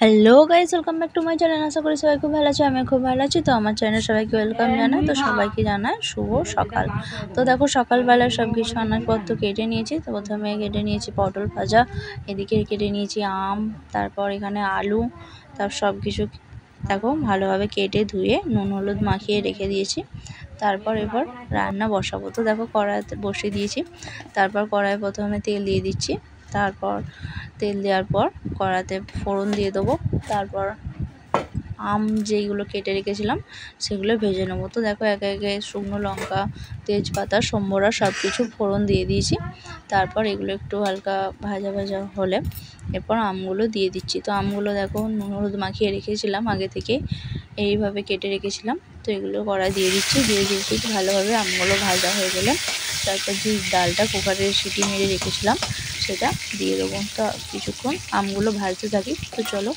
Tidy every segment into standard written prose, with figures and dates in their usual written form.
Hello guys, welcome back to my channel. আশা করি সবাই খুব ভালো আছে, আমি খুব ভালো আছি। তো আমার চ্যানেল সবাইকে ওয়েলকাম জানাই। তো সবাইকে জানাই শুভ সকাল। তো দেখো সকালবেলা সব কিছু আনাজপত্র কেটে নিয়েছি। তো প্রথমে কেটে নিয়েছি পটল ভাজা, এদিকে কেটে নিয়েছি আম, তারপর এখানে আলু, তারপর সব কিছু দেখো ভালোভাবে কেটে ধুয়ে নুন হলুদ মাখিয়ে রেখে দিয়েছি। তারপর এবার রান্না বসাবো। তো দেখো কড়াইতে বসিয়ে দিয়েছি। তারপর কড়াই প্রথমে তেল দিয়ে দিচ্ছি। তারপর তেল দেওয়ার পর কড়াতে ফোড়ন দিয়ে দেবো। তারপর আম যেইগুলো কেটে রেখেছিলাম সেগুলো ভেজে নেবো। তো দেখো একে একে শুকনো লঙ্কা, তেজপাতা, সম্বরা সব কিছু ফোড়ন দিয়ে দিয়েছি। তারপর এগুলো একটু হালকা ভাজা ভাজা হলে এরপর আমগুলো দিয়ে দিচ্ছি। তো আমগুলো দেখো নুন হলুদ মাখিয়ে রেখেছিলাম আগে থেকে, এইভাবে কেটে রেখেছিলাম। তো এগুলো কড়াই দিয়ে দিচ্ছি। দিয়ে দিচ্ছি ভালোভাবে আমগুলো ভাজা হয়ে গেলে তারপর যে ডালটা কুকারে সিটি মেরে রেখেছিলাম সেটা দিয়ে দেবো। তো কিছুক্ষণ আমগুলো ভাজতে থাকি। তো চলো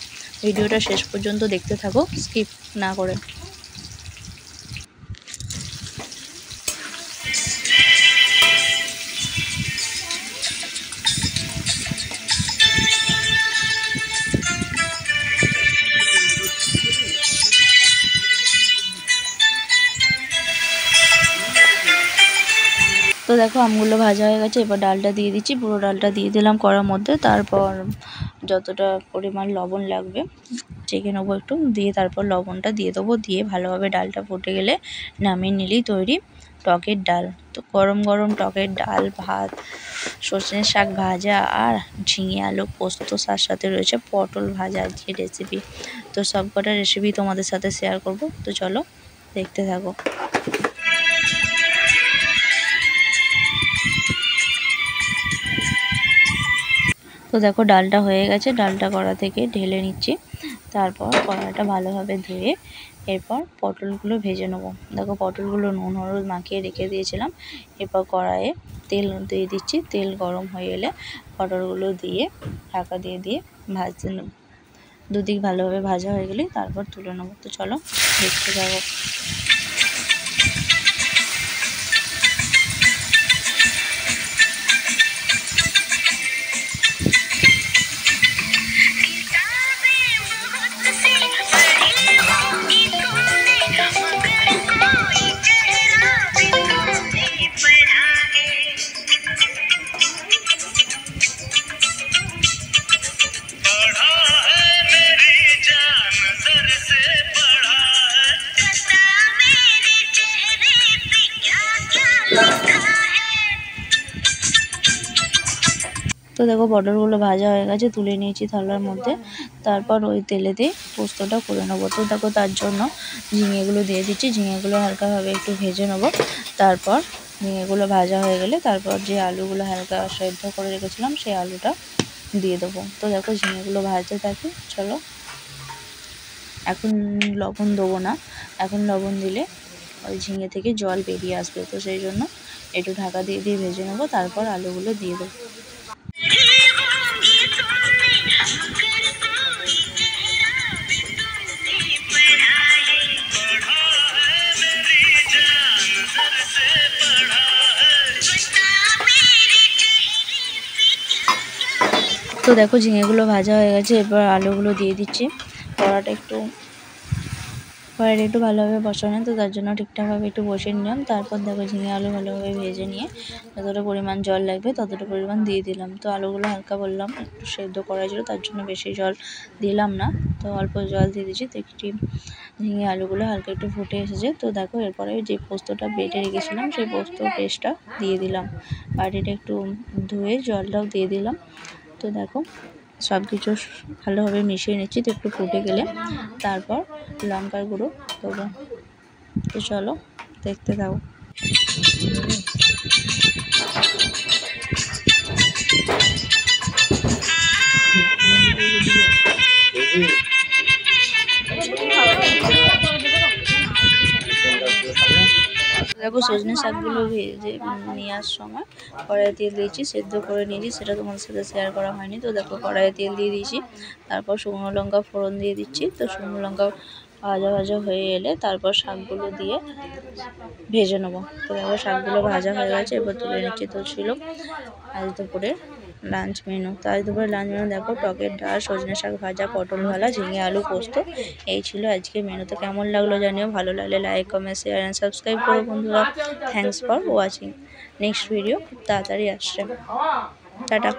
ভিডিওটা শেষ পর্যন্ত দেখতে থাকো, স্কিপ না করে। তো দেখো আমগুলো ভাজা হয়ে গেছে। এবার ডালটা দিয়ে দিচ্ছি, পুরো ডালটা দিয়ে দিলাম কড়ার মধ্যে। তারপর যতটা পরিমাণ লবণ লাগবে চেখে নেবো একটু, দিয়ে তারপর লবণটা দিয়ে দেবো। দিয়ে ভালোভাবে ডালটা ফুটে গেলে নামিয়ে নিলেই তৈরি টকের ডাল। তো গরম গরম টকের ডাল, ভাত, সজনে শাক ভাজা আর ঝিঙে আলু পোস্ত, তার সাথে রয়েছে পটল ভাজা যে রেসিপি। তো সব কটা রেসিপি তোমাদের সাথে শেয়ার করব। তো চলো দেখতে থাকো। তো দেখো ডালটা হয়ে গেছে, ডালটা কড়া থেকে ঢেলে নিচ্ছি। তারপর কড়াটা ভালোভাবে ধুয়ে এরপর পটলগুলো ভেজে নেবো। দেখো পটলগুলো নুন হলুদ মাখিয়ে রেখে দিয়েছিলাম। এরপর কড়াইয়ে তেল দিয়ে দিচ্ছি। তেল গরম হয়ে এলে পটলগুলো দিয়ে ঢাকা দিয়ে ভাজতে নেব। দুদিক ভালোভাবে ভাজা হয়ে গেলে তারপর তুলে নেবো। তো চলো দেখতে যাবো। তো দেখো পটলগুলো ভাজা হয়ে গেছে, তুলে নিয়েছি থালার মধ্যে। তারপর ওই তেলেতে পোস্তটা করে নেবো। তো দেখো তার জন্য ঝিঙেগুলো দিয়ে দিচ্ছি। ঝিঙেগুলো হালকাভাবে একটু ভেজে নেবো। তারপর ঝিঙেগুলো ভাজা হয়ে গেলে তারপর যে আলুগুলো হালকা সেদ্ধ করে রেখেছিলাম সেই আলুটা দিয়ে দেবো। তো দেখো ঝিঙেগুলো ভাজতে থাকি। চলো এখন লবণ দেবো না, এখন লবণ দিলে ওই ঝিঙে থেকে জল বেরিয়ে আসবে। তো সেই জন্য একটু ঢাকা দিয়ে ভেজে নেবো। তারপর আলুগুলো দিয়ে দেবো। তো দেখো ঝিঙেগুলো ভাজা হয়ে গেছে। এরপর আলুগুলো দিয়ে দিচ্ছি। কড়াইটা একটু ভালোভাবে বসানো, তো তার জন্য ঠিকঠাকভাবে একটু বসিয়ে নিলাম। তারপর দেখো ঝিঙে আলু ভালোভাবে ভেজে নিয়ে যতটা পরিমাণ জল লাগবে ততটা পরিমাণ দিয়ে দিলাম। তো আলুগুলো হালকা বললাম একটু সেদ্ধ করা ছিল, তার জন্য বেশি জল দিলাম না, তো অল্প জল দিয়ে দিচ্ছি। তো একটি ঝিঙে আলুগুলো হালকা একটু ফুটে এসেছে। তো দেখো এরপরে যে পোস্তটা বেটে রেখেছিলাম সেই পোস্ত পেস্টটা দিয়ে দিলাম। বাটিটা একটু ধুয়ে জলটাও দিয়ে দিলাম। তো দেখো সব কিছু ভালোভাবে মিশিয়ে নিচ্ছি। তো একটু ফুটে গেলে তারপর লঙ্কার গুঁড়ো দেবো। তো চলো দেখতে থাকো। দেখো সজনে শাকগুলো ভেজে নেওয়ার সময় কড়াইয়ে তেল দিয়েছি, সেদ্ধ করে নিয়েছি, সেটা তোমাদের সাথে শেয়ার করা হয়নি। তো দেখো কড়াইয়ে তেল দিয়ে দিয়েছি। তারপর শুকনো লঙ্কা ফোড়ন দিয়ে দিচ্ছি। তো শুকনো লঙ্কা ভাজা ভাজা হয়ে এলে তারপর শাকগুলো দিয়ে ভেজে নেবো। তো দেখো শাকগুলো ভাজা হয়ে গেছে, এবার তুলে নিচ্ছি। তো ছিল আজ দুপুরে লাঞ্চ মেনু। তো আজ দুপুরে লাঞ্চ মেনু দেখো, টকের ডাল, সজনে শাক ভাজা, পটল ভাজা, ঝিঙে আলু পোস্ত। এই ছিল আজকে মেনু। তো কেমন লাগলো জানিও, ভালো লাগলে like comment share and subscribe করো বন্ধুরা। Thanks for watching. Next video খুব তাড়াতাড়ি আসছে। টাটা।